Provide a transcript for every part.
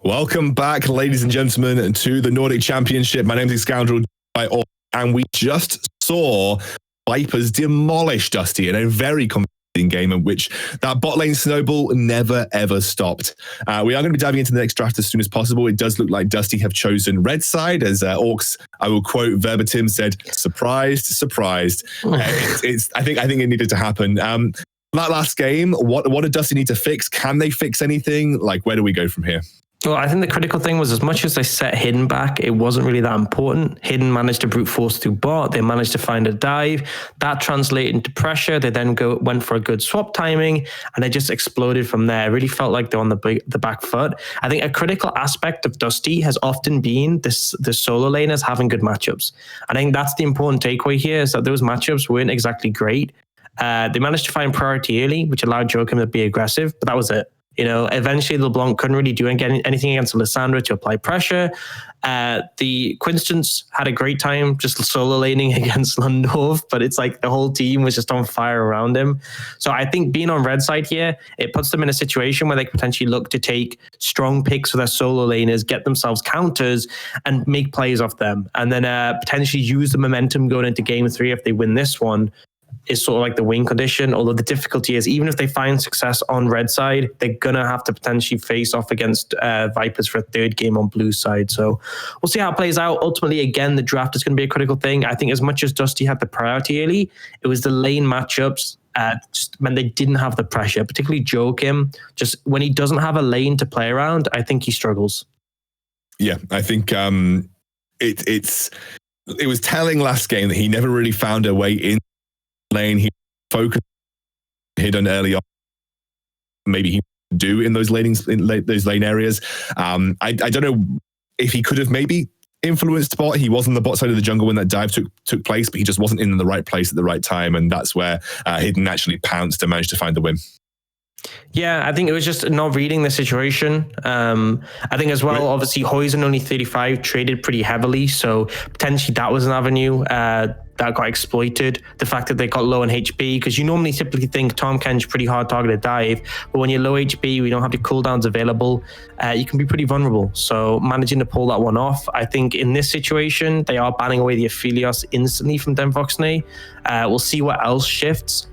Welcome back, ladies and gentlemen, to the Nordic Championship. My name is Scoundrel, and we just saw Vipers demolish Dusty in a very competitive game in which that bot lane snowball never, ever stopped. We are going to be diving into the next draft as soon as possible. It does look like Dusty have chosen red side, as Orcs, I will quote verbatim, said, surprised, surprised. I think it needed to happen. That last game, what did Dusty need to fix? Can they fix anything? Like, where do we go from here? Well, I think the critical thing was as much as they set Hidden back, it wasn't really that important. Hidden managed to brute force through bot. They managed to find a dive. That translated into pressure. They then went for a good swap timing, and they just exploded from there. It really felt like they're on the back foot. I think a critical aspect of Dusty has often been the solo laners having good matchups. I think that's the important takeaway here, is that those matchups weren't exactly great. They managed to find priority early, which allowed Joachim to be aggressive, but that was it. You know, eventually LeBlanc couldn't really do anything against Lissandra to apply pressure. The Quinstance had a great time just solo laning against Lundorf, but it's like the whole team was just on fire around him. So I think being on red side here, it puts them in a situation where they could potentially look to take strong picks for their solo laners, get themselves counters, and make plays off them. And then potentially use the momentum going into game 3 if they win this one. Is sort of like the win condition, although the difficulty is even if they find success on red side, they're going to have to potentially face off against Vipers for a third game on blue side. So we'll see how it plays out. Ultimately, again, the draft is going to be a critical thing. I think as much as Dusty had the priority early, it was the lane matchups just when they didn't have the pressure, particularly Joachim. Just when he doesn't have a lane to play around, I think he struggles. Yeah, I think it was telling last game that he never really found a way in lane. He focused hidden early on. Maybe he do in those those lane areas. I don't know if he could have maybe influenced bot. He was on the bot side of the jungle when that dive took place, but he just wasn't in the right place at the right time, and that's where Hidden actually pounced and managed to find the win. Yeah, I think it was just not reading the situation. I think as well, obviously, Hoysen only 35 traded pretty heavily, so potentially that was an avenue that got exploited. The fact that they got low on HP, because you normally typically think Tom Ken's pretty hard targeted dive, but when you're low HP, we don't have the cooldowns available, you can be pretty vulnerable. So managing to pull that one off, I think in this situation, they are banning away the Aphelios instantly from Denvoxney. We'll see what else shifts.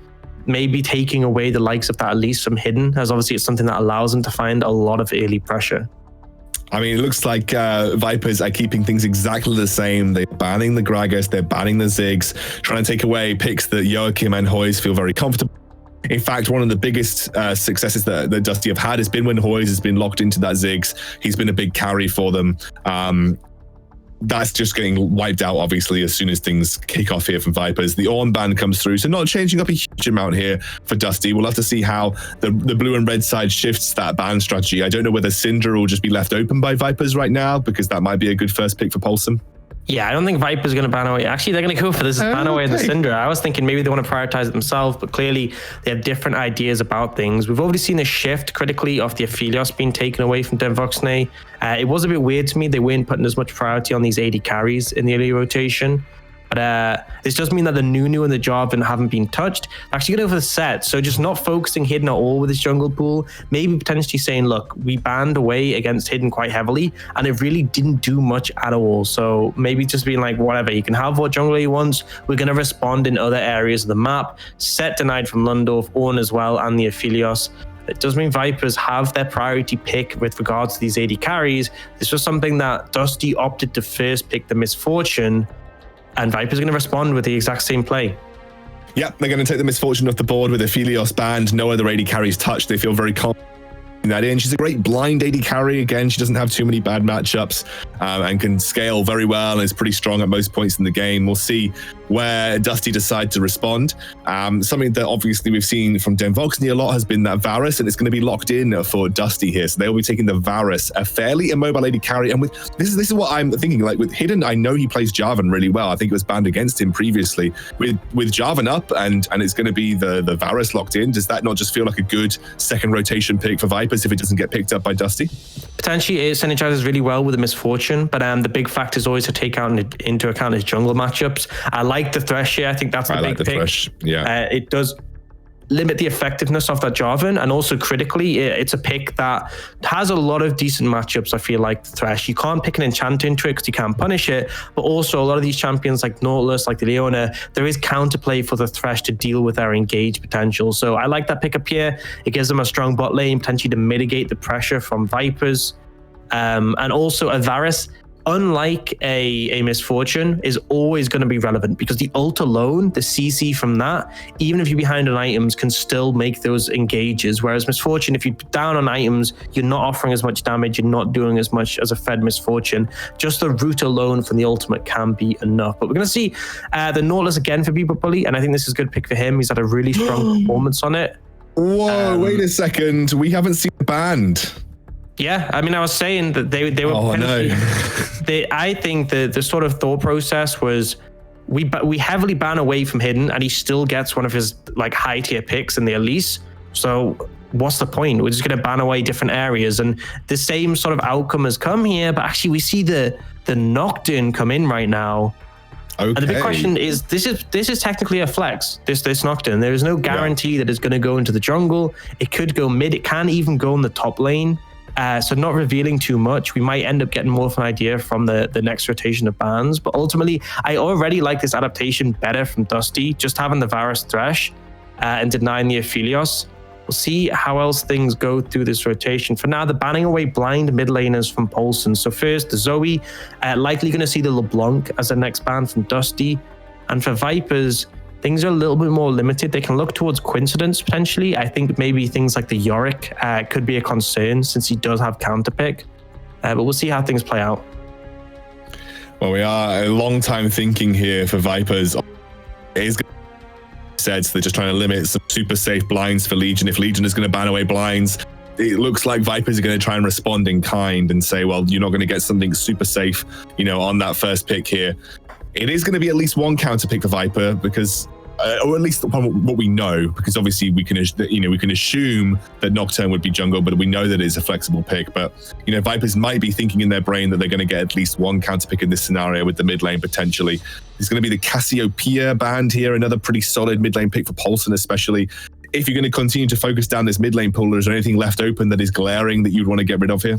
Maybe taking away the likes of that at least from Hidden, as obviously it's something that allows them to find a lot of early pressure. I mean, it looks like Vipers are keeping things exactly the same. They're banning the Gragas, they're banning the Ziggs, trying to take away picks that Joachim and Hoyes feel very comfortable. In fact, one of the biggest successes that Dusty have had has been when Hoyes has been locked into that Ziggs. He's been a big carry for them. That's just getting wiped out, obviously, as soon as things kick off here from Vipers. The Ornn ban comes through, so not changing up a huge amount here for Dusty. We'll have to see how the blue and red side shifts that ban strategy. I don't know whether Syndra will just be left open by Vipers right now, because that might be a good first pick for Paulson. Yeah, I don't think Viper's going to ban away. Actually, they're going to go for this ban away the Syndra. I was thinking maybe they want to prioritize it themselves, but clearly they have different ideas about things. We've already seen a shift critically of the Aphelios being taken away from Denvoxney. It was a bit weird to me. They weren't putting as much priority on these AD carries in the early rotation. But this does mean that the Nunu and the Jarvan haven't been touched. Actually going over the set, so just not focusing Hidden at all with this jungle pool. Maybe potentially saying, look, we banned away against Hidden quite heavily, and it really didn't do much at all. So maybe just being like, whatever, you can have what jungle he wants. We're going to respond in other areas of the map. Set denied from Lundorf, Ornn as well, and the Aphelios. It does mean Vipers have their priority pick with regards to these AD carries. This was something that Dusty opted to first pick the Misfortune, and Viper's going to respond with the exact same play. Yep, they're going to take the Misfortune off the board with Aphelios banned. No other AD carries touched. They feel very confident in that in. She's a great blind AD carry. Again, she doesn't have too many bad matchups and can scale very well and is pretty strong at most points in the game. We'll see where Dusty decides to respond. Something that obviously we've seen from Denvoxney a lot has been that Varus, and it's going to be locked in for Dusty here. So they'll be taking the Varus, a fairly immobile AD carry. And with this is what I'm thinking. Like with Hidden, I know he plays Jarvan really well. I think it was banned against him previously. With Jarvan up and it's going to be the Varus locked in, does that not just feel like a good second rotation pick for Vipers if it doesn't get picked up by Dusty? Potentially it synergizes really well with the Misfortune, but the big factor is always to take into account his jungle matchups. I like the Thresh here. I think that's the big pick. Thresh. Yeah. It does limit the effectiveness of that Jarvan, and also critically, it's a pick that has a lot of decent matchups. I feel like the Thresh, you can't pick an enchant into it because you can't punish it, but also a lot of these champions like Nautilus, like the Leona, there is counterplay for the Thresh to deal with their engage potential. So I like that pick up here. It gives them a strong bot lane, potentially to mitigate the pressure from Vipers, and also a Varus, unlike a Misfortune, is always going to be relevant because the ult alone, the CC from that, even if you're behind on items, can still make those engages. Whereas Misfortune, if you're down on items, you're not offering as much damage, you're not doing as much as a fed Misfortune. Just the root alone from the ultimate can be enough. But we're going to see the Nautilus again for Beaver Bully, and I think this is a good pick for him. He's had a really strong performance on it. Whoa, wait a second. We haven't seen the band. Yeah, I mean, I was saying that they were. Oh no! I think the sort of thought process was we heavily ban away from Hidden, and he still gets one of his like high tier picks in the Elise. So what's the point? We're just going to ban away different areas, and the same sort of outcome has come here. But actually, we see the Nocturne come in right now. Okay. And the big question is, this is technically a flex. This Nocturne, there is no guarantee that it's going to go into the jungle. It could go mid. It can even go in the top lane. So not revealing too much. We might end up getting more of an idea from the next rotation of bans. But ultimately, I already like this adaptation better from Dusty, just having the Varus Thresh and denying the Aphelios. We'll see how else things go through this rotation. For now, the banning away blind mid laners from Paulson. So first, the Zoe, likely going to see the LeBlanc as the next ban from Dusty. And for Vipers, things are a little bit more limited. They can look towards Coincidence potentially. I think maybe things like the Yorick could be a concern since he does have counterpick. But we'll see how things play out. Well, we are a long time thinking here for Vipers. It is said so they're just trying to limit some super safe blinds for Legion. If Legion is going to ban away blinds, it looks like Vipers are going to try and respond in kind and say, well, you're not going to get something super safe, on that first pick here. It is going to be at least one counter pick for Viper because, or at least what we know, because obviously we can assume that Nocturne would be jungle, but we know that it's a flexible pick. But Vipers might be thinking in their brain that they're going to get at least one counter pick in this scenario with the mid lane potentially. There's going to be the Cassiopeia band here, another pretty solid mid lane pick for Paulson, especially if you're going to continue to focus down this mid lane pool. Is there anything left open that is glaring that you'd want to get rid of here?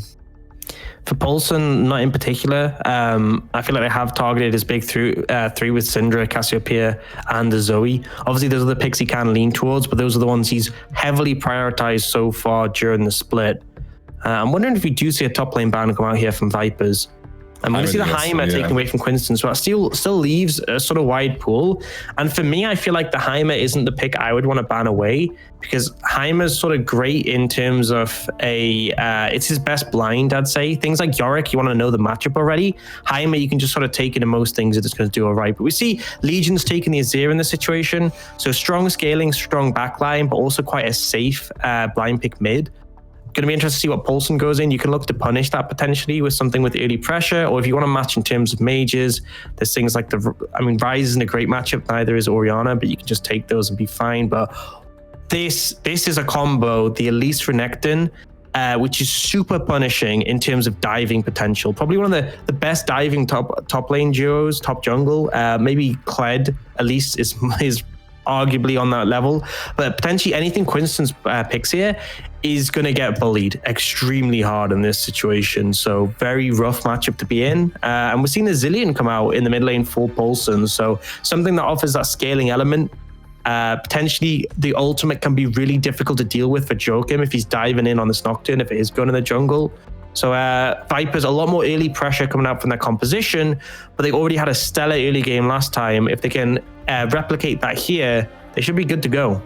For Paulson, not in particular. I feel like they have targeted his big three with Syndra, Cassiopeia, and the Zoe. Obviously, those are the picks he can lean towards, but those are the ones he's heavily prioritized so far during the split. I'm wondering if we do see a top lane ban come out here from Vipers. I'm going to see the Heimer taken away from Quinston, so that still leaves a sort of wide pool. And for me, I feel like the Heimer isn't the pick I would want to ban away because Heimer's sort of great in terms of it's his best blind, I'd say. Things like Yorick, you want to know the matchup already. Heimer, you can just sort of take into most things, it's going to do all right. But we see Legion's taking the Azir in this situation. So strong scaling, strong backline, but also quite a safe blind pick mid. Going to be interested to see what Paulson goes in. You can look to punish that potentially with something with early pressure, or if you want to match in terms of mages, there's things like Ryze isn't a great matchup, neither is Orianna, but you can just take those and be fine. But this is a combo, the Elise Renekton, which is super punishing in terms of diving potential. Probably one of the best diving top lane duos, top jungle. Maybe Kled Elise is arguably on that level, but potentially anything Quinston's picks here is going to get bullied extremely hard in this situation. So very rough matchup to be in. And we're seeing the Zillion come out in the mid lane for Paulson. So something that offers that scaling element. Potentially the ultimate can be really difficult to deal with for Joachim if he's diving in on this Nocturne, if it is going in the jungle. So Vipers, a lot more early pressure coming out from their composition, but they already had a stellar early game last time. If they can replicate that here, they should be good to go.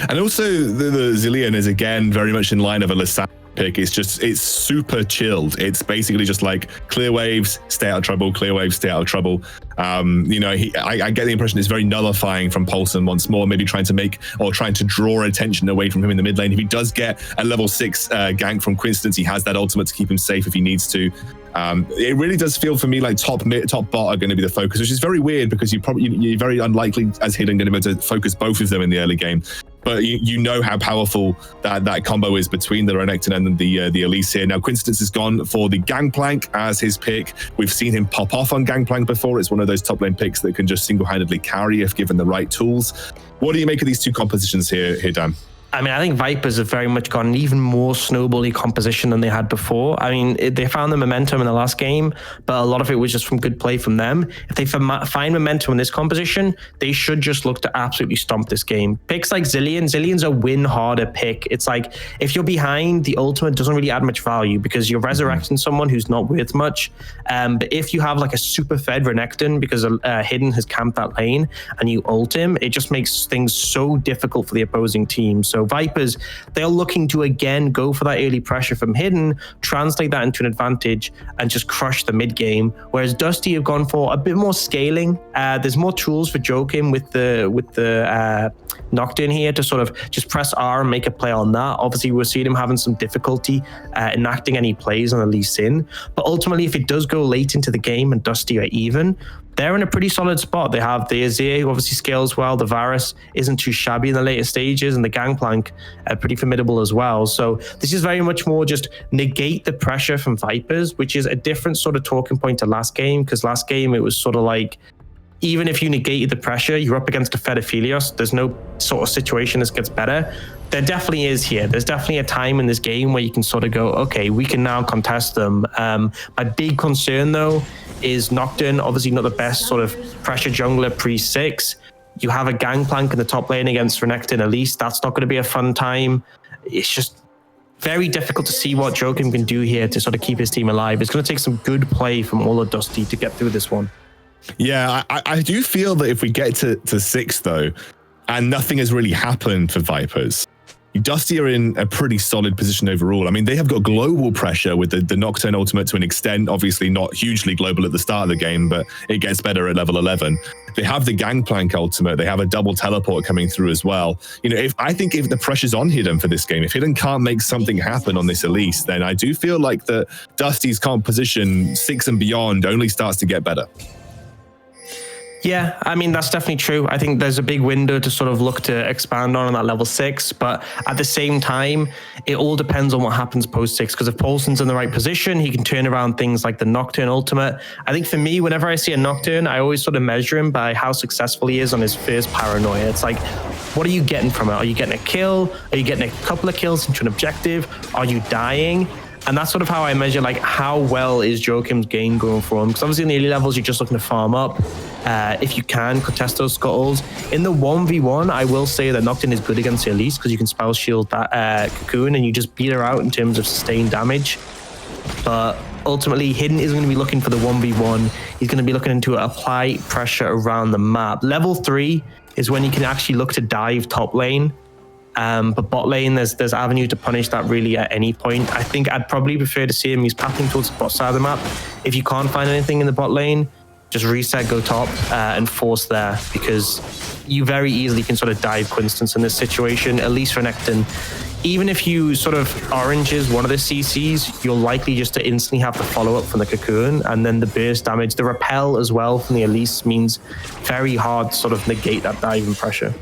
And also the Zillion is again very much in line of a Lissandra pick. It's super chilled. It's basically just like clear waves, stay out of trouble, clear waves, stay out of trouble. I get the impression it's very nullifying from Paulson once more, maybe trying to draw attention away from him in the mid lane. If he does get a level 6 gank from Quinston, he has that ultimate to keep him safe if he needs to. It really does feel for me like top mid, top bot are going to be the focus, which is very weird because you're very unlikely as Hidden going to be able to focus both of them in the early game. but you know how powerful that combo is between the Renekton and the Elise here. Now, Coincidence has gone for the Gangplank as his pick. We've seen him pop off on Gangplank before. It's one of those top lane picks that can just single-handedly carry if given the right tools. What do you make of these two compositions here, Dan? I mean, I think Vipers have very much got an even more snowbally composition than they had before. I mean, they found the momentum in the last game, but a lot of it was just from good play from them. If they find momentum in this composition, they should just look to absolutely stomp this game. Picks like Zillion's a win harder pick. It's like, if you're behind, the ultimate doesn't really add much value because you're resurrecting someone who's not worth much. But if you have like a super fed Renekton because Hidden has camped that lane and you ult him, it just makes things so difficult for the opposing team. So Vipers, they're looking to again go for that early pressure from Hidden, translate that into an advantage and just crush the mid game. Whereas Dusty have gone for a bit more scaling. There's more tools for Joachim with the Nocturne here to sort of just press R and make a play on that. Obviously, we're seeing him having some difficulty enacting any plays on the Lee Sin. But ultimately, if it does go late into the game and Dusty are even, they're in a pretty solid spot. They have the Azir, who obviously scales well. The Varus isn't too shabby in the later stages, and the Gangplank pretty formidable as well. So this is very much more just negate the pressure from Vipers, which is a different sort of talking point to last game, because last game it was sort of like, even if you negated the pressure, you're up against a fed Aphelios. There's no sort of situation that gets better. There definitely is here. There's definitely a time in this game where you can sort of go, okay, we can now contest them. My big concern, though, is Nocturne, obviously not the best sort of pressure jungler pre-6. You have a Gangplank in the top lane against Renekton Elise. That's not going to be a fun time. It's just very difficult to see what Joachim can do here to sort of keep his team alive. It's going to take some good play from all of Dusty to get through this one. Yeah, I do feel that if we get to 6, though, and nothing has really happened for Vipers, Dusty are in a pretty solid position overall. I mean, they have got global pressure with the Nocturne ultimate to an extent, obviously not hugely global at the start of the game, but it gets better at level 11. They have the Gangplank ultimate. They have a double teleport coming through as well. You know, I think if the pressure's on Hidden for this game, if Hidden can't make something happen on this Elise, then I do feel like the Dusty's composition 6 and beyond only starts to get better. Yeah, I mean, that's definitely true. I think there's a big window to sort of look to expand on that level 6, but at the same time, it all depends on what happens post 6, because if Paulson's in the right position, he can turn around things like the Nocturne ultimate. I think for me, whenever I see a Nocturne, I always sort of measure him by how successful he is on his first paranoia. It's like, what are you getting from it? Are you getting a kill? Are you getting a couple of kills into an objective? Are you dying? And that's sort of how I measure, like, how well is Joachim's game going for him. Because obviously in the early levels, you're just looking to farm up. If you can, contest those scuttles. In the 1v1, I will say that Nocturne is good against the Elise because you can spell shield that Cocoon and you just beat her out in terms of sustained damage. But ultimately, Hidden isn't going to be looking for the 1v1. He's going to be looking to apply pressure around the map. Level 3 is when you can actually look to dive top lane. But bot lane, there's avenue to punish that really at any point. I think I'd probably prefer to see him. He's pathing towards the bot side of the map. If you can't find anything in the bot lane, just reset, go top, and force there, because you very easily can sort of dive Quinstance in this situation. At least Renekton, even if you sort of oranges one of the CCs, you're likely just to instantly have the follow up from the Cocoon, and then the burst damage, the repel as well from the Elise means very hard to sort of negate that diving pressure.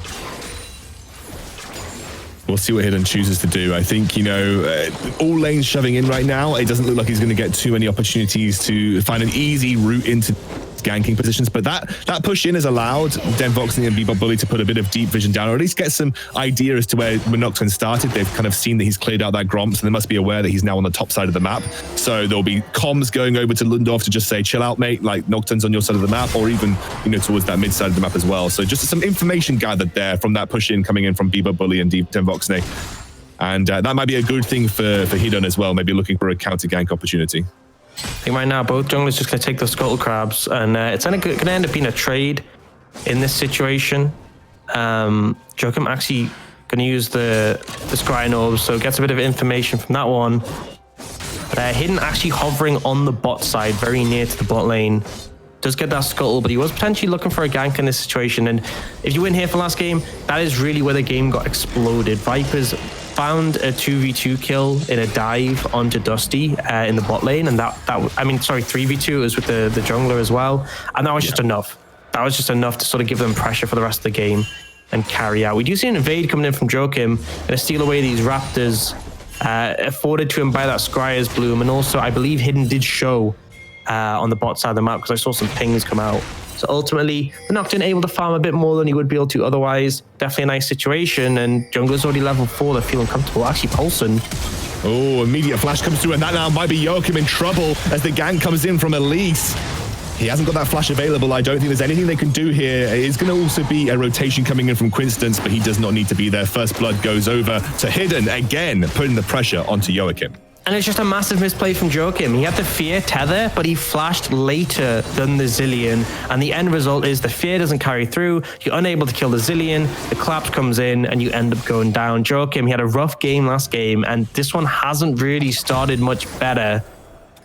We'll see what Hidden chooses to do. I think, you know, all lanes shoving in right now. It doesn't look like he's going to get too many opportunities to find an easy route into ganking positions, but that push in has allowed Denvoxing and Bebop Bully to put a bit of deep vision down, or at least get some idea as to where Nocturne started. They've kind of seen that he's cleared out that Gromp, so they must be aware that he's now on the top side of the map. So there'll be comms going over to Lundorf to just say, chill out, mate, like Nocturne's on your side of the map, or even, you know, towards that mid side of the map as well. So just some information gathered there from that push in coming in from Bebop Bully and Denvoxing. And that might be a good thing for Hidden as well, maybe looking for a counter gank opportunity. I think right now both junglers just going to take the Scuttle Crabs, and it's going to end up being a trade in this situation. Joachim actually going to use the Scrying Orbs, so gets a bit of information from that one. But Hidden actually hovering on the bot side, very near to the bot lane. Does get that Scuttle, but he was potentially looking for a gank in this situation. And if you win here for last game, that is really where the game got exploded. Vipers found a 2v2 kill in a dive onto Dusty in the bot lane, and that 3v2 was with the jungler as well, and that was just enough. That was just enough to sort of give them pressure for the rest of the game. and carry out. We do see an invade coming in from Joachim, gonna steal away these Raptors, afforded to him by that Scryer's Bloom, and also I believe Hidden did show on the bot side of the map because I saw some pings come out. So ultimately, the Nocturne able to farm a bit more than he would be able to otherwise. Definitely a nice situation, and jungler's already level 4, they're feeling comfortable. Actually, Paulson. Oh, immediate flash comes through, and that now might be Joachim in trouble as the gank comes in from Elise. He hasn't got that flash available. I don't think there's anything they can do here. It's going to also be a rotation coming in from Quinstance, but he does not need to be there. First blood goes over to Hidden, again, putting the pressure onto Joachim. And it's just a massive misplay from Joachim. He had the Fear tether, but he flashed later than the Zilean. And the end result is the Fear doesn't carry through. You're unable to kill the Zilean. The collapse comes in and you end up going down. Joachim, he had a rough game last game, and this one hasn't really started much better.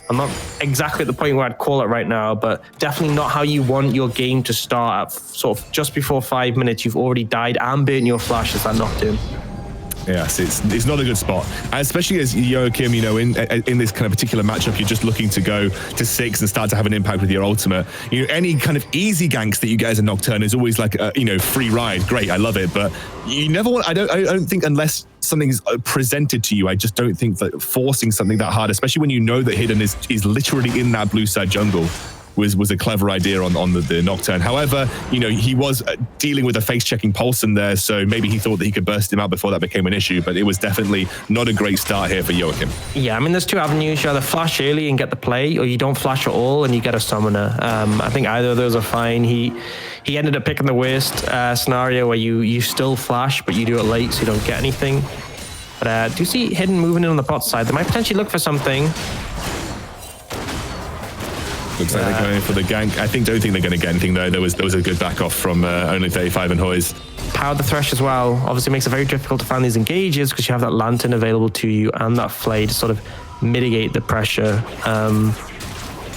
I'm not exactly at the point where I'd call it right now, but definitely not how you want your game to start. At sort of just before 5 minutes, you've already died and burnt your flash as that knocked in. Yes, it's not a good spot, and especially as Joachim, you know, in this kind of particular matchup, you're just looking to go to 6 and start to have an impact with your ultimate. You know, any kind of easy ganks that you get as a Nocturne is always like a, you know, free ride. Great, I love it, but you never want. I don't think unless something's presented to you, I just don't think that forcing something that hard, especially when you know that Hidden is literally in that blue side jungle, was a clever idea on the Nocturne. However, you know, he was dealing with a face-checking Paulson there, so maybe he thought that he could burst him out before that became an issue, but it was definitely not a great start here for Joachim. Yeah, I mean, there's two avenues. You either flash early and get the play, or you don't flash at all and you get a summoner. I think either of those are fine. He ended up picking the worst scenario where you still flash, but you do it late, so you don't get anything. But do you see Hidden moving in on the bot side? They might potentially look for something. Looks like they're going for the gank. Don't think they're going to get anything though. There was a good back off from only 35 and Hoyes. Powered the Thresh as well. Obviously makes it very difficult to find these engages because you have that Lantern available to you and that Flay to sort of mitigate the pressure.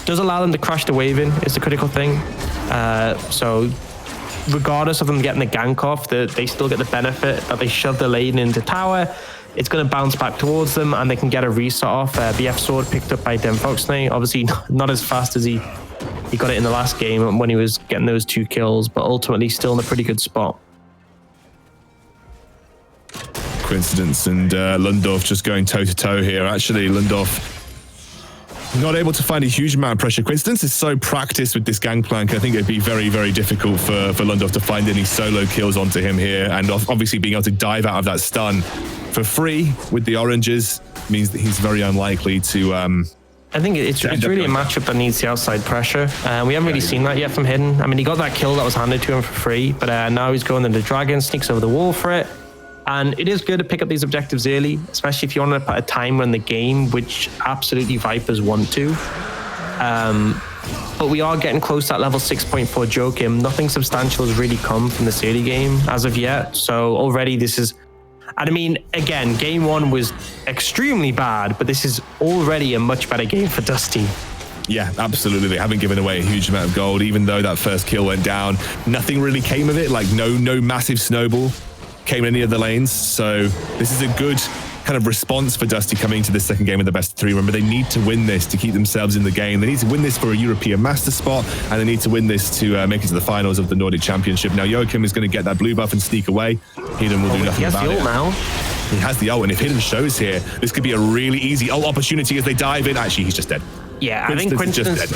Does allow them to crash the wave in, is the critical thing. So regardless of them getting the gank off, they still get the benefit that they shove the lane into tower. It's going to bounce back towards them and they can get a reset off. BF Sword picked up by Dem Foxney. Obviously not as fast as he got it in the last game when he was getting those 2 kills, but ultimately still in a pretty good spot. Coincidence and Lundorf just going toe-to-toe here. Actually, Lundorf not able to find a huge amount of pressure. Coincidence is so practiced with this gangplank. I think it'd be very, very difficult for Lundorf to find any solo kills onto him here. And obviously being able to dive out of that stun for free with the oranges means that he's very unlikely to... I think it's really a matchup that needs the outside pressure. We haven't really seen that yet from Hidden. I mean, he got that kill that was handed to him for free, but now he's going into Dragon, sneaks over the wall for it. And it is good to pick up these objectives early, especially if you want to put a timer in the game, which absolutely Vipers want to. But we are getting close to that level 6.4 Joachim. Nothing substantial has really come from this early game as of yet. So already this is... And I mean, again, game 1 was extremely bad, but this is already a much better game for Dusty. Yeah, absolutely. They haven't given away a huge amount of gold, even though that first kill went down. Nothing really came of it, like no massive snowball came in any of the lanes. So this is a good kind of response for Dusty coming into the second game of the best of 3. Remember, they need to win this to keep themselves in the game. They need to win this for a European Master spot, and they need to win this to make it to the finals of the Nordic Championship. Now, Joachim is going to get that blue buff and sneak away. Hidden will do nothing about it. He has the ult now. He has the ult, and if Hidden shows here, this could be a really easy ult opportunity as they dive in. Actually, he's just dead. Yeah, I think Quinstance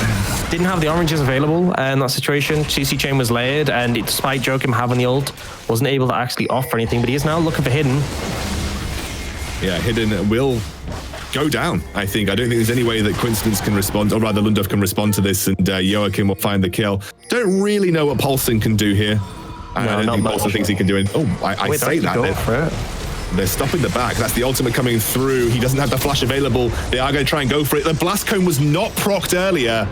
didn't have the oranges available in that situation. CC chain was layered, and despite Joachim having the ult, wasn't able to actually offer anything, but he is now looking for Hidden. Yeah, Hidden will go down, I think. I don't think there's any way that Quinstance can respond, or rather Lundorf can respond to this, and Joachim will find the kill. Don't really know what Paulson can do here. I don't think Paulson thinks he can do it. Oh, I say that. They're stopping the back. That's the ultimate coming through. He doesn't have the flash available. They are going to try and go for it. The blast cone was not procced earlier.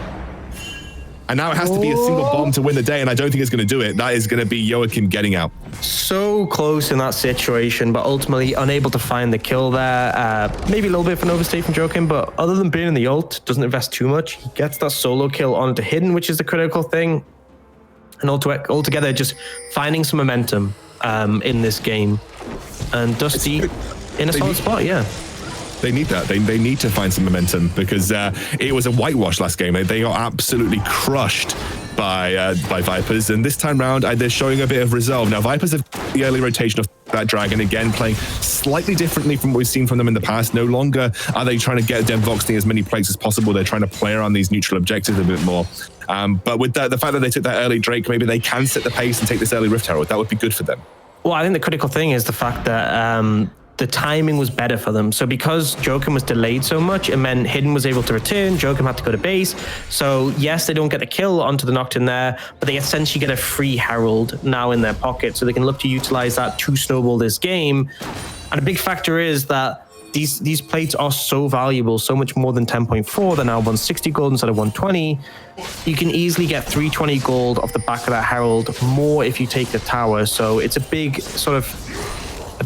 And now it has to be a single bomb to win the day, and I don't think it's going to do it. That is going to be Joachim getting out. So close in that situation, but ultimately unable to find the kill there. Maybe a little bit of an overstay from Joachim, but other than being in the ult, doesn't invest too much. He gets that solo kill onto Hidden, which is the critical thing. And altogether, just finding some momentum in this game. And Dusty in a solid spot, yeah. They need that. They need to find some momentum because it was a whitewash last game. They got absolutely crushed by Vipers, and this time round they're showing a bit of resolve. Now Vipers have the early rotation of that dragon, again playing slightly differently from what we've seen from them in the past. No longer are they trying to get Denvoxney as many plates as possible. They're trying to play around these neutral objectives a bit more. But with the fact that they took that early Drake, maybe they can set the pace and take this early Rift Herald. That would be good for them. Well, I think the critical thing is the fact that the timing was better for them. So because Joachim was delayed so much, it meant Hidden was able to return, Joachim had to go to base. So yes, they don't get the kill onto the Nocturne there, but they essentially get a free Herald now in their pocket. So they can look to utilize that to snowball this game. And a big factor is that these plates are so valuable, so much more than 10.4. They're now 160 gold instead of 120. You can easily get 320 gold off the back of that Herald, more if you take the tower. So it's a big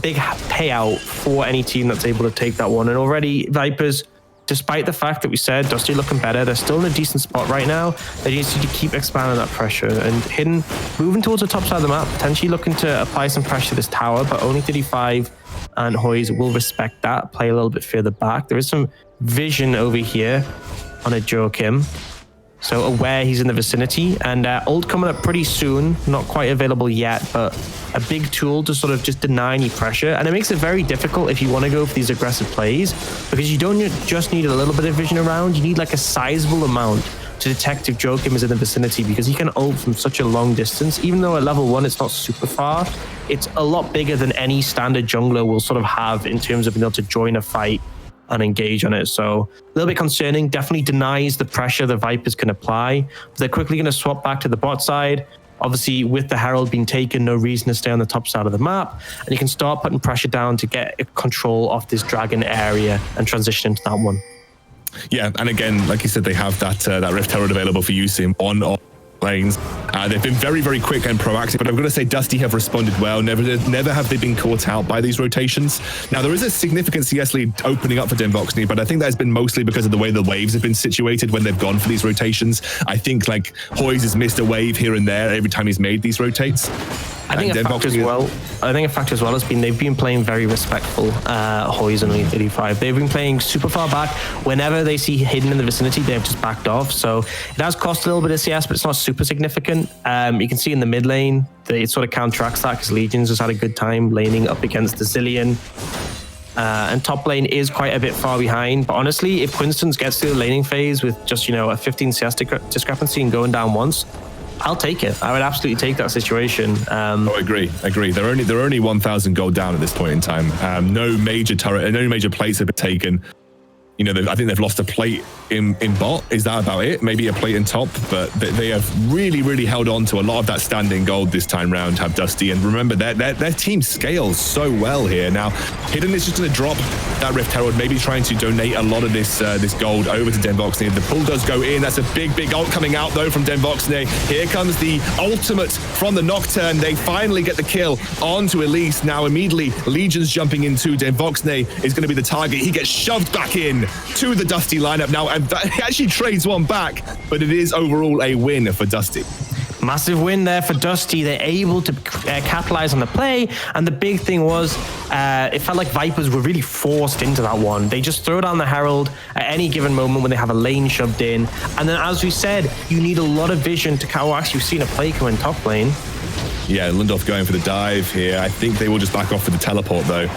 big payout for any team that's able to take that one. And already Vipers, despite the fact that we said Dusty looking better, they're still in a decent spot right now. They just need to keep expanding that pressure. And Hidden moving towards the top side of the map, potentially looking to apply some pressure to this tower, but only 35. And Hoyes will respect that, play a little bit further back. There is some vision over here on a Joachim, so aware he's in the vicinity. And ult coming up pretty soon, not quite available yet, but a big tool to sort of just deny any pressure. And it makes it very difficult if you want to go for these aggressive plays, because you don't just need a little bit of vision around, you need like a sizable amount to detect if Joachim is in the vicinity, because he can ult from such a long distance. Even though at level 1 it's not super far, it's a lot bigger than any standard jungler will sort of have in terms of being able to join a fight and engage on it. So a little bit concerning, definitely denies the pressure the Vipers can apply. But they're quickly going to swap back to the bot side. Obviously, with the Herald being taken, no reason to stay on the top side of the map. And you can start putting pressure down to get control of this dragon area and transition into that one. Yeah, and again, like you said, they have that Rift Herald available for use in on lanes. They've been very, very quick and proactive, but I'm going to say Dusty have responded well. Never have they been caught out by these rotations. Now, there is a significant CS lead opening up for Denvoxney, but I think that has been mostly because of the way the waves have been situated when they've gone for these rotations. I think like Hoyes has missed a wave here and there every time he's made these rotates. I think a factor as well has been they've been playing very respectful. Hoyes and Elite 35. They've been playing super far back. Whenever they see Hidden in the vicinity, they've just backed off. So it has cost a little bit of CS, but it's not super significant. You can see in the mid lane, it sort of counteracts that because Legions has had a good time laning up against the Zillion. And top lane is quite a bit far behind. But honestly, if Quinstons gets to the laning phase with just, a 15 CS discrepancy and going down once, I'll take it. I would absolutely take that situation. I agree. They're only 1,000 gold down at this point in time. No major turret, no major plates have been taken. I think they've lost a plate in bot. Is that about it? Maybe a plate in top, but they have really, really held on to a lot of that standing gold this time round, have Dusty. And remember, their team scales so well here. Now, Hidden is just going to drop that Rift Herald, maybe trying to donate a lot of this gold over to Denvoxney. The pull does go in. That's a big, big ult coming out, though, from Denvoxney. Here comes the ultimate from the Nocturne. They finally get the kill onto Elise. Now, immediately, Legion's jumping into Denvoxney is going to be the target. He gets shoved back in to the Dusty lineup now, and he actually trades one back, but it is overall a win for Dusty. Massive win there for Dusty. They're able to capitalize on the play, and the big thing was it felt like Vipers were really forced into that one. They just throw down the Herald at any given moment when they have a lane shoved in, and then as we said, you need a lot of vision to actually seen a play come in top lane. Yeah, Lundorf going for the dive here. I think they will just back off for the teleport though.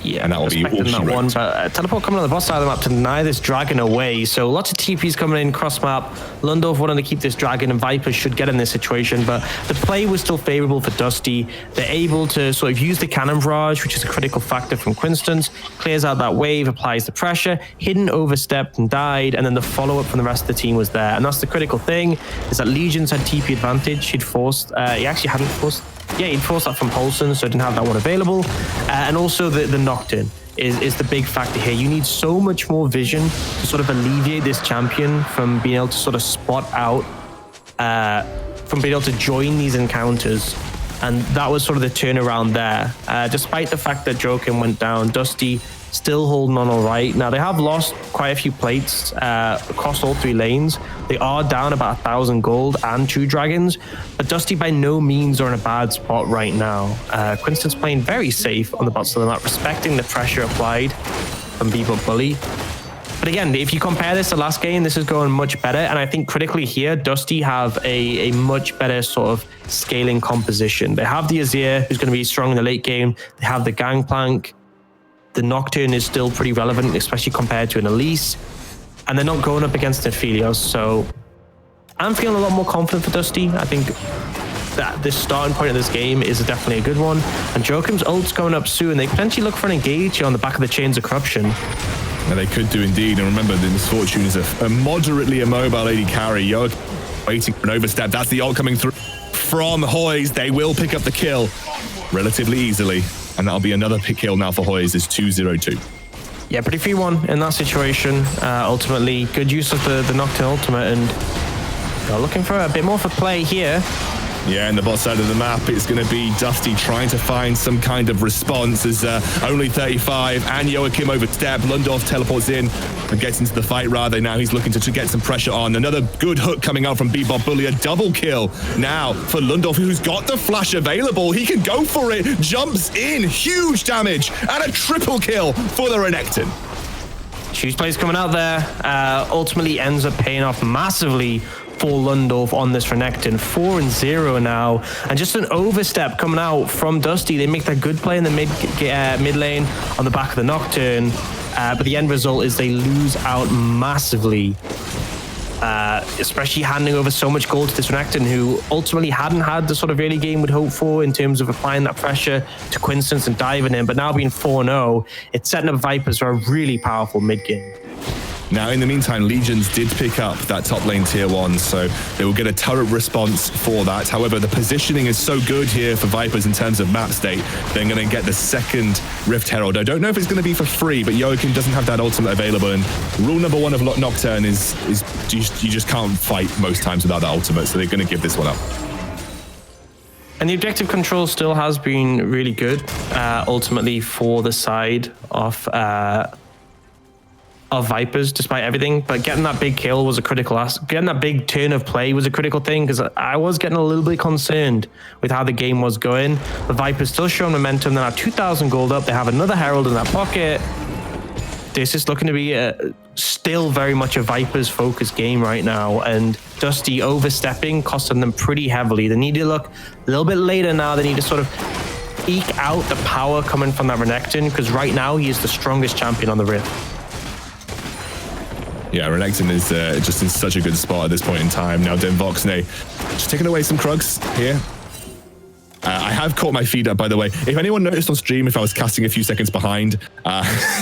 Yeah, and that will be that one. But teleport coming on the boss side of the map to deny this dragon away. So lots of TPs coming in cross map. Lundorf wanting to keep this dragon, and Vipers should get in this situation. But the play was still favorable for Dusty. They're able to sort of use the cannon barrage, which is a critical factor from Quinstons. Clears out that wave, applies the pressure. Hidden overstepped and died, and then the follow up from the rest of the team was there. And that's the critical thing, is that Legions had TP advantage. He actually hadn't forced. Yeah, he'd forced that from Paulson, so didn't have that one available. And also the Nocturne is the big factor here. You need so much more vision to sort of alleviate this champion from being able to sort of spot out, from being able to join these encounters. And that was sort of the turnaround there. Despite the fact that Joachim went down, Dusty still holding on all right. Now, they have lost quite a few plates across all three lanes. They are down about 1,000 gold and 2 dragons, but Dusty by no means are in a bad spot right now. Quinston's playing very safe on the bot, so they're not respecting the pressure applied from Bebop Bully. But again, if you compare this to last game, this is going much better. And I think critically here, Dusty have a much better sort of scaling composition. They have the Azir, who's going to be strong in the late game. They have the Gangplank. The Nocturne is still pretty relevant, especially compared to an Elise. And they're not going up against an Aphelios. So I'm feeling a lot more confident for Dusty. I think that this starting point of this game is definitely a good one. And Joachim's ult's going up soon. They potentially look for an engage here on the back of the Chains of Corruption. Yeah, they could do indeed. And remember, the Misfortune is a moderately immobile AD carry. Joachim waiting for an overstep. That's the ult coming through from Hoyes. They will pick up the kill relatively easily. And that'll be another pick kill now for Hoyes. It's 2-0-2. Yeah, pretty free one in that situation. Ultimately, good use of the Nocturne ultimate, and they're looking for a bit more for play here. Yeah, in the bot side of the map, it's going to be Dusty trying to find some kind of response as only 35 and Joachim overstep. Lundorf teleports in and gets into the fight rather. Now he's looking to get some pressure on. Another good hook coming out from Bebop Bully. A double kill now for Lundorf, who's got the flash available. He can go for it. Jumps in. Huge damage. And a triple kill for the Renekton. Choose plays coming out there. Ultimately ends up paying off massively for Lundorf on this Renekton. 4-0 now, and just an overstep coming out from Dusty. They make that good play in the mid lane on the back of the Nocturne, but the end result is they lose out massively, especially handing over so much gold to this Renekton, who ultimately hadn't had the sort of early game would hope for in terms of applying that pressure to Quinston's and diving in, but now being 4-0, it's setting up Vipers for a really powerful mid game. Now, in the meantime, Legions did pick up that top lane tier 1, so they will get a turret response for that. However, the positioning is so good here for Vipers in terms of map state, they're going to get the second Rift Herald. I don't know if it's going to be for free, but Joachim doesn't have that ultimate available, and rule number 1 of Nocturne is you just can't fight most times without that ultimate, so they're going to give this one up. And the objective control still has been really good, ultimately for the side of Vipers, despite everything. But getting that big kill was a critical getting that big turn of play was a critical thing, because I was getting a little bit concerned with how the game was going. The Vipers still showing momentum. They have 2,000 gold up. They have another Herald in that pocket. This is looking to be still very much a Vipers focused game right now, and Dusty overstepping costing them pretty heavily. They need to look a little bit later now. They need to sort of eke out the power coming from that Renekton, because right now he is the strongest champion on the Rift. Yeah, Renekton is just in such a good spot at this point in time. Now, Denvoxne just taking away some Krugs here. I have caught my feed up, by the way. If anyone noticed on stream, if I was casting a few seconds behind,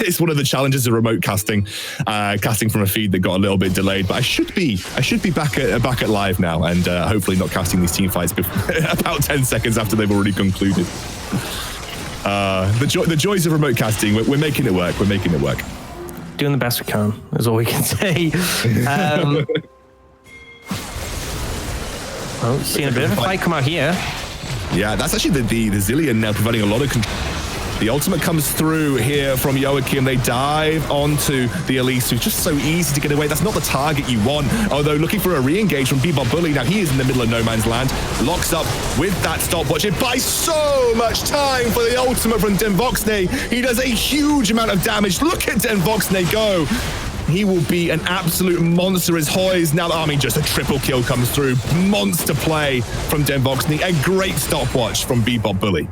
it's one of the challenges of remote casting, casting from a feed that got a little bit delayed. But I should be back at live now, and hopefully not casting these team fights about 10 seconds after they've already concluded. The joys of remote casting. We're making it work. We're making it work. Doing the best we can is all we can say. Well, seeing a bit of a fight come out here. Yeah, that's actually the Zilean now providing a lot of control. The ultimate comes through here from Joachim. They dive onto the Elise, who's just so easy to get away. That's not the target you want. Although looking for a re-engage from Bebop Bully. Now he is in the middle of no man's land. Locks up with that stopwatch. It buys so much time for the ultimate from Denvoxne. He does a huge amount of damage. Look at Denvoxne go. He will be an absolute monster as Hoyes. Now, I mean, just a triple kill comes through. Monster play from Denvoxne. A great stopwatch from Bebop Bully.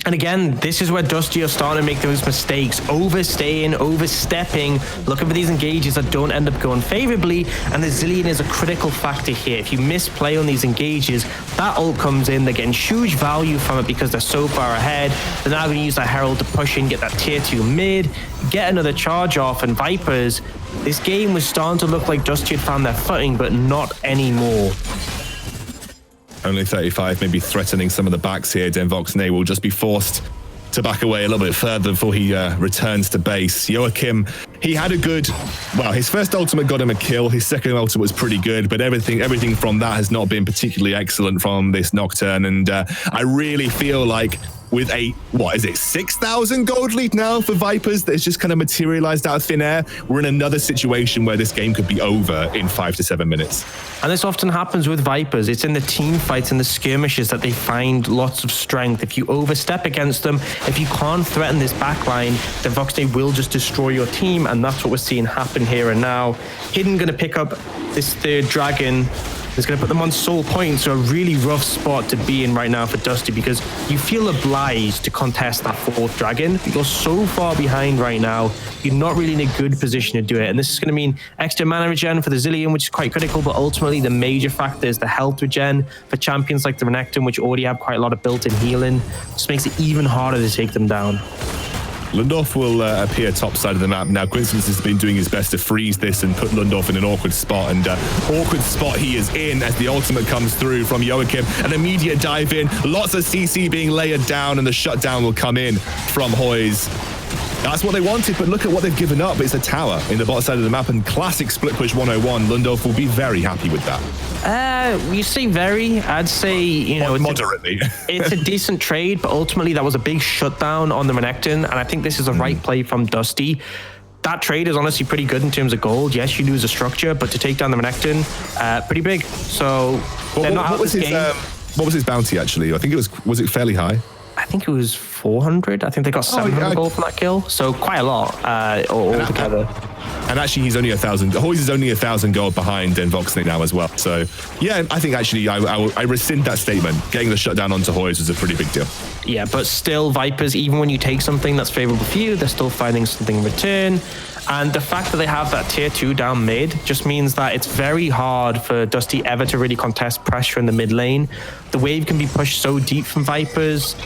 And again, this is where Dusty are starting to make those mistakes, overstaying, overstepping, looking for these engages that don't end up going favorably, and the Zilean is a critical factor here. If you misplay on these engages, that ult comes in, they're getting huge value from it because they're so far ahead. They're now going to use that Herald to push in, get that tier 2 mid, get another charge off, and Vipers, this game was starting to look like Dusty had found their footing, but not anymore. Only 35, maybe threatening some of the backs here. Denvoxne will just be forced to back away a little bit further before he returns to base. Joachim, he had a good, well, his first ultimate got him a kill. His second ultimate was pretty good, but everything from that has not been particularly excellent from this Nocturne. And I really feel like with a, what is it, 6,000 gold lead now for Vipers that has just kind of materialized out of thin air. We're in another situation where this game could be over in 5 to 7 minutes. And this often happens with Vipers. It's in the team fights and the skirmishes that they find lots of strength. If you overstep against them, if you can't threaten this backline, then Voxnay will just destroy your team, and that's what we're seeing happen here and now. Hidden going to pick up this third dragon. It's going to put them on soul point, so a really rough spot to be in right now for Dusty, because you feel obliged to contest that fourth dragon. You're so far behind right now, you're not really in a good position to do it. And this is going to mean extra mana regen for the Zilean, which is quite critical, but ultimately the major factor is the health regen for champions like the Renekton, which already have quite a lot of built-in healing. Just makes it even harder to take them down. Lundorf will appear top side of the map. Now, Coincidence has been doing his best to freeze this and put Lundorf in an awkward spot, and awkward spot he is in as the ultimate comes through from Joachim. An immediate dive in, lots of CC being layered down, and the shutdown will come in from Hoyes. That's what they wanted, but look at what they've given up. It's a tower in the bottom side of the map, and classic split push 101. Lundorf will be very happy with that. You say very, I'd say, you know, moderately. It's a decent trade, but ultimately that was a big shutdown on the Renekton, and I think this is a right play from Dusty. That trade is honestly pretty good in terms of gold. Yes, you lose a structure, but to take down the Renekton, pretty big. So what was his bounty actually? I think it was it fairly high? I think it was 400. I think they got 700 gold from that kill, so quite a lot all together. And actually, he's only 1,000. Hoyes is only 1,000 gold behind Voxnay now as well. So yeah, I think actually I rescind that statement. Getting the shutdown onto Hoyes was a pretty big deal. Yeah, but still, Vipers, even when you take something that's favorable for you, they're still finding something in return. And the fact that they have that tier 2 down mid just means that it's very hard for Dusty ever to really contest pressure in the mid lane. The wave can be pushed so deep from Vipers.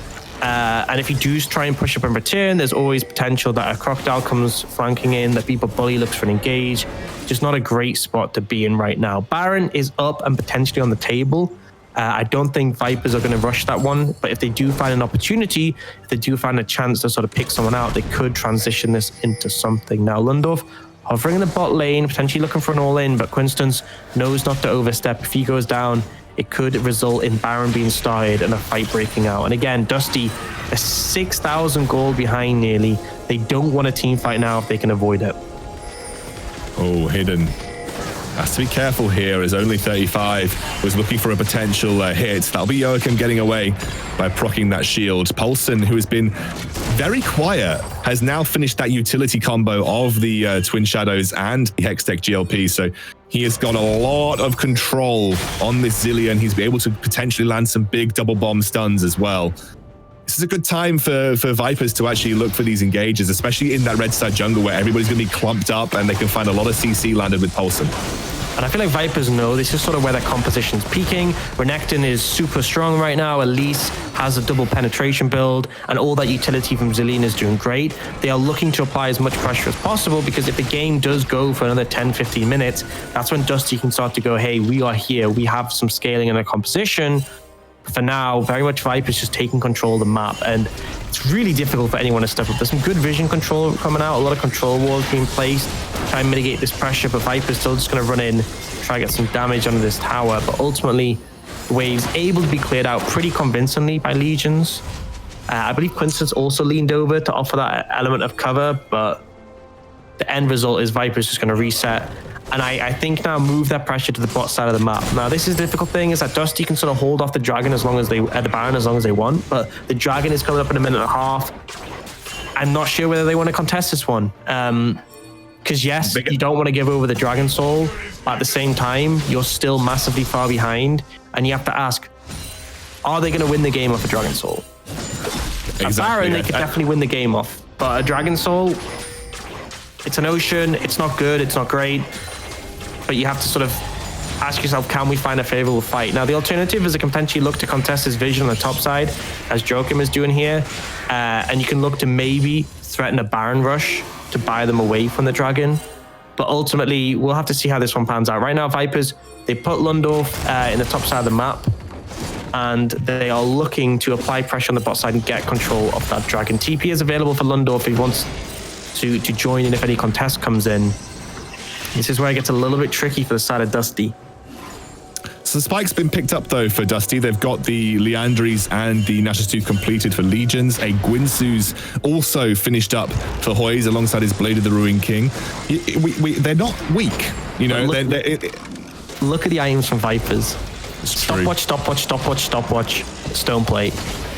And if you do try and push up in return, there's always potential that a Crocodile comes flanking in, that Beeper Bully looks for an engage. Just not a great spot to be in right now. Baron is up and potentially on the table. I don't think Vipers are going to rush that one, but if they do find an opportunity, if they do find a chance to sort of pick someone out, they could transition this into something. Now, Lundorf hovering in the bot lane, potentially looking for an all-in, but Quinstance knows not to overstep. If he goes down, it could result in Baron being started and a fight breaking out. And again, Dusty, a 6,000 gold behind nearly. They don't want a team fight now if they can avoid it. Oh, Hidden has to be careful here, as only 35 was looking for a potential hit. That'll be Joachim getting away by proccing that shield. Paulson, who has been very quiet, has now finished that utility combo of the Twin Shadows and the Hextech GLP. So he has got a lot of control on this Zilean. He's able to potentially land some big double bomb stuns as well. This is a good time for Vipers to actually look for these engages, especially in that red side jungle where everybody's going to be clumped up and they can find a lot of CC landed with Paulson. And I feel like Vipers know this is sort of where their competition's peaking. Renekton is super strong right now. Elise has a double penetration build, and all that utility from Zilean is doing great. They are looking to apply as much pressure as possible, because if the game does go for another 10-15 minutes, that's when Dusty can start to go, hey, we are here. We have some scaling in our composition. For now, very much Vipers just taking control of the map, and it's really difficult for anyone to step up. There's some good vision control coming out, a lot of control walls being placed, try and mitigate this pressure, but Viper's still just going to run in, try to get some damage under this tower. But ultimately, the wave's able to be cleared out pretty convincingly by Legions. I believe Quinstance also leaned over to offer that element of cover, but the end result is Viper's just going to reset. And I think now move that pressure to the bot side of the map. Now, this is the difficult thing, is that Dusty can sort of hold off the dragon as long as the Baron as long as they want, but the dragon is coming up in a minute and a half. I'm not sure whether they want to contest this one. Because yes, you don't want to give over the Dragon Soul, but at the same time, you're still massively far behind, and you have to ask, are they going to win the game off a Dragon Soul? Exactly, a Baron, they could definitely win the game off, but a Dragon Soul, it's an ocean, it's not good, it's not great. But you have to sort of ask yourself, can we find a favorable fight? Now, the alternative is they can potentially look to contest his vision on the top side, as Joachim is doing here. And you can look to maybe threaten a Baron rush to buy them away from the dragon. But ultimately, we'll have to see how this one pans out. Right now, Vipers, they put Lundorf in the top side of the map, and they are looking to apply pressure on the bot side and get control of that dragon. TP is available for Lundorf if he wants to join in if any contest comes in. This is where it gets a little bit tricky for the side of Dusty. So Spike's been picked up though for Dusty. They've got the Leandries and the Nash's Tooth completed for Legions. A Gwinsu's also finished up for Hoys alongside his Blade of the Ruin King. They're not weak, you know. Look at the items from Vipers. Stopwatch, stopwatch, stopwatch, stopwatch, stone plate.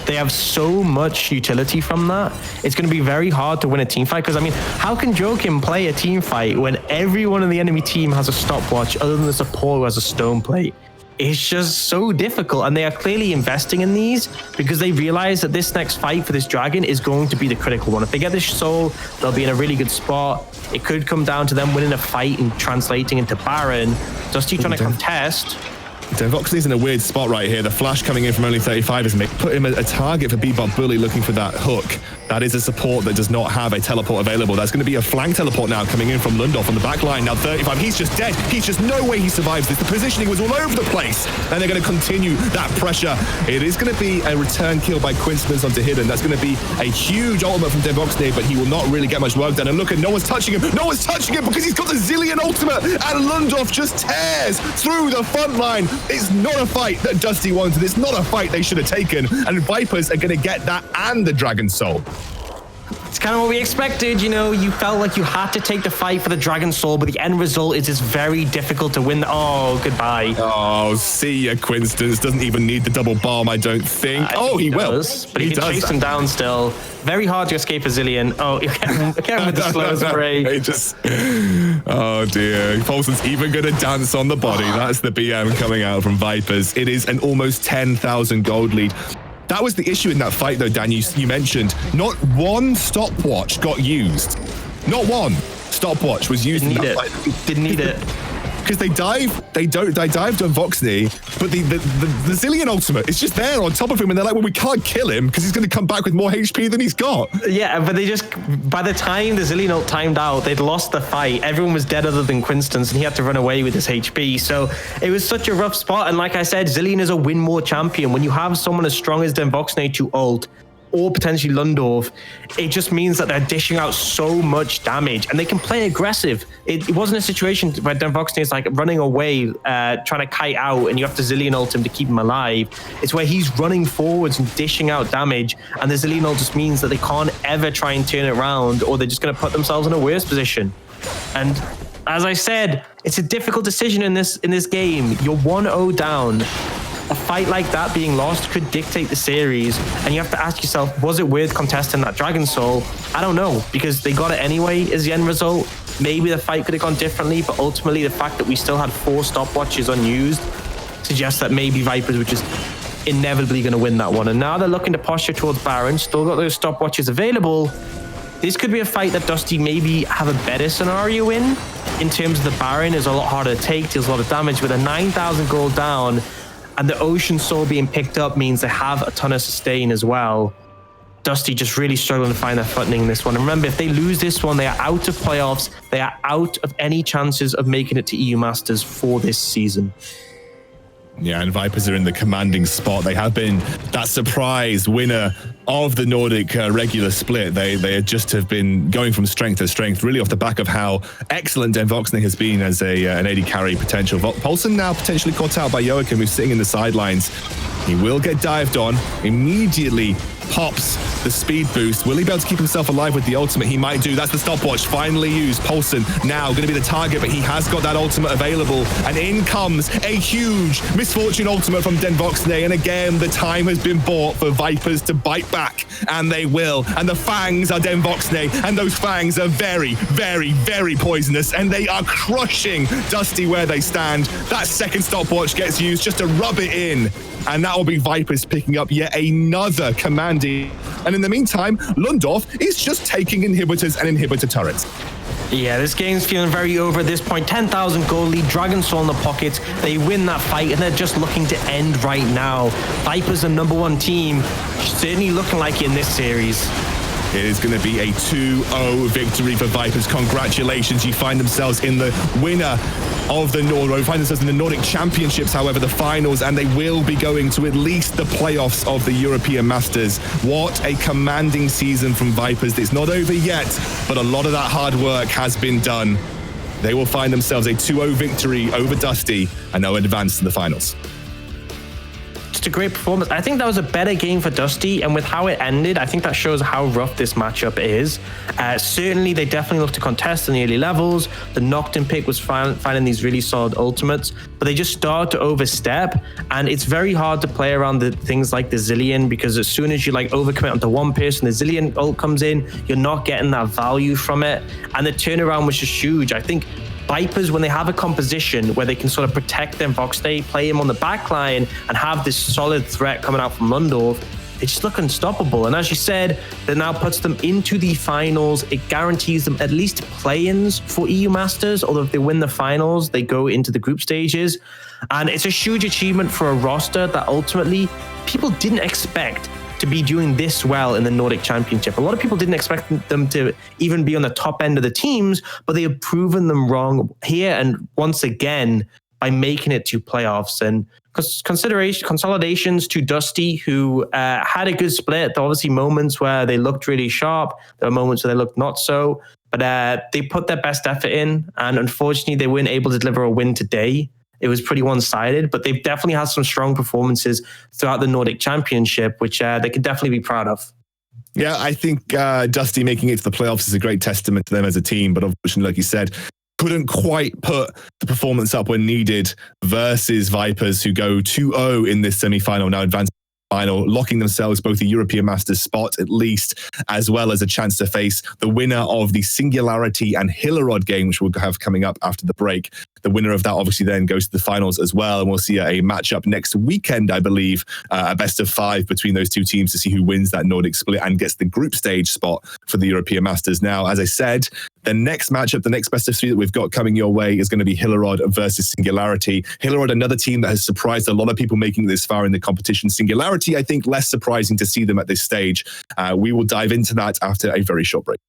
They have so much utility from that. It's going to be very hard to win a team fight because, I mean, how can Joachim play a team fight when everyone in the enemy team has a stopwatch other than the support who has a stone plate? It's just so difficult, and they are clearly investing in these because they realize that this next fight for this dragon is going to be the critical one. If they get this soul, they'll be in a really good spot. It could come down to them winning a fight and translating into Baron. Dusty trying to contest. Voxley's in a weird spot right here. The flash coming in from only 35 has put him a target for Bebop Bully looking for that hook. That is a support that does not have a teleport available. That's going to be a flank teleport now coming in from Lundorf on the back line. Now 35, he's just dead. He's just no way he survives this. The positioning was all over the place. And they're going to continue that pressure. It is going to be a return kill by Quinsmans onto Hidden. That's going to be a huge ultimate from Devoxney, but he will not really get much work done. And look at, no one's touching him. No one's touching him because he's got the Zillion ultimate. And Lundorf just tears through the front line. It's not a fight that Dusty wanted. It's not a fight they should have taken. And Vipers are going to get that and the Dragon Soul. It's kind of what we expected, you know. You felt like you had to take the fight for the Dragon Soul, but the end result is it's very difficult to win. Oh, goodbye. Oh, see ya, Quinstance. Doesn't even need the double bomb, I don't think. He will. But he can chase him down still. Very hard to escape a Zillion. Oh, again with the slow spray. Oh, dear. Paulson's even going to dance on the body. That's the BM coming out from Vipers. It is an almost 10,000 gold lead. That was the issue in that fight, though, Dan. You mentioned not one stopwatch got used. Not one stopwatch was used in that fight. Didn't need it. Because they dived on Voxney, but the Zillion ultimate is just there on top of him, and they're like, well, we can't kill him because he's going to come back with more HP than he's got. Yeah, but they just, by the time the Zillion ult timed out, they'd lost the fight. Everyone was dead other than Quinstance, and he had to run away with his HP. So it was such a rough spot. And like I said, Zillion is a win more champion. When you have someone as strong as Voxney to ult, or potentially Lundorf, it just means that they're dishing out so much damage and they can play aggressive. It wasn't a situation where Voxney is like running away, trying to kite out, and you have to Zillion ult him to keep him alive. It's where he's running forwards and dishing out damage, and the Zillion ult just means that they can't ever try and turn it around, or they're just going to put themselves in a worse position. And as I said, it's a difficult decision in this game. You're 1-0 down. A fight like that being lost could dictate the series, and you have to ask yourself, was it worth contesting that Dragon Soul? I don't know, because they got it anyway is the end result. Maybe the fight could have gone differently, but ultimately the fact that we still had 4 stopwatches unused suggests that maybe Vipers were just inevitably going to win that one. And now they're looking to posture towards Baron, still got those stopwatches available. This could be a fight that Dusty maybe have a better scenario in terms of the Baron is a lot harder to take, deals a lot of damage. With a 9,000 gold down, and the Ocean Soul being picked up means they have a ton of sustain as well. Dusty just really struggling to find their footing in this one. And remember, if they lose this one, they are out of playoffs. They are out of any chances of making it to EU Masters for this season. Yeah, and Vipers are in the commanding spot. They have been that surprise winner of the Nordic regular split. They just have been going from strength to strength, really off the back of how excellent Voxney has been as an AD carry potential. Paulson now potentially caught out by Joachim, who's sitting in the sidelines. He will get dived on, immediately pops the speed boost. Will he be able to keep himself alive with the ultimate? He might do. That's the stopwatch finally used. Paulson now going to be the target, but he has got that ultimate available. And in comes a huge Misfortune ultimate from Voxney. And again, the time has been bought for Vipers to bite back. And they will. And the fangs are Voxney. And those fangs are very, very, very poisonous. And they are crushing Dusty where they stand. That second stopwatch gets used just to rub it in. And that will be Vipers picking up yet another commanding. And in the meantime, Lundorf is just taking inhibitors and inhibitor turrets. Yeah, this game's feeling very over at this point. 10,000 gold lead, Dragon Soul in the pockets. They win that fight, and they're just looking to end right now. Vipers are #1 team, certainly looking like it in this series. It is going to be a 2-0 victory for Vipers. Congratulations. You find themselves in the winner of the Nordic Championships, however, the finals, and they will be going to at least the playoffs of the European Masters. What a commanding season from Vipers. It's not over yet, but a lot of that hard work has been done. they will find themselves a 2-0 victory over Dusty and they'll advance to the finals. Just a great performance. I think that was a better game for Dusty, and with how it ended, I think that shows how rough this matchup is. Certainly, they definitely look to contest in the early levels. The Nocturne pick was finding these really solid ultimates, but they just started to overstep, and it's very hard to play around the things like the Zillion, because as soon as you like overcommit onto one person, the Zillion ult comes in, you're not getting that value from it, and the turnaround was just huge. I think Vipers, when they have a composition where they can sort of protect their Vox Day, play him on the back line, and have this solid threat coming out from Lundorf, they just look unstoppable. And as you said, that now puts them into the finals. It guarantees them at least play-ins for EU Masters, although if they win the finals, they go into the group stages. And it's a huge achievement for a roster that ultimately people didn't expect to be doing this well in the Nordic Championship. A lot of people didn't expect them to even be on the top end of the teams, but they have proven them wrong here and once again by making it to playoffs. And consolidations to Dusty, who had a good split. There were obviously moments where they looked really sharp. There were moments where they looked not so, but they put their best effort in, and unfortunately they weren't able to deliver a win today. It was pretty one-sided, but they've definitely had some strong performances throughout the Nordic Championship, which they could definitely be proud of. Yeah, I think Dusty making it to the playoffs is a great testament to them as a team, but unfortunately, like you said, couldn't quite put the performance up when needed versus Vipers, who go 2-0 in this semi-final, now advanced final, locking themselves both a European Masters spot at least, as well as a chance to face the winner of the Singularity and Hillerod game, which we'll have coming up after the break. The winner of that obviously then goes to the finals as well, and we'll see a matchup next weekend, I believe, a best of 5 between those two teams to see who wins that Nordic split and gets the group stage spot for the European Masters. Now, as I said, the next matchup, the next best of 3 that we've got coming your way is going to be Hillerod versus Singularity. Hillerod, another team that has surprised a lot of people making it this far in the competition. Singularity, I think, less surprising to see them at this stage. We will dive into that after a very short break.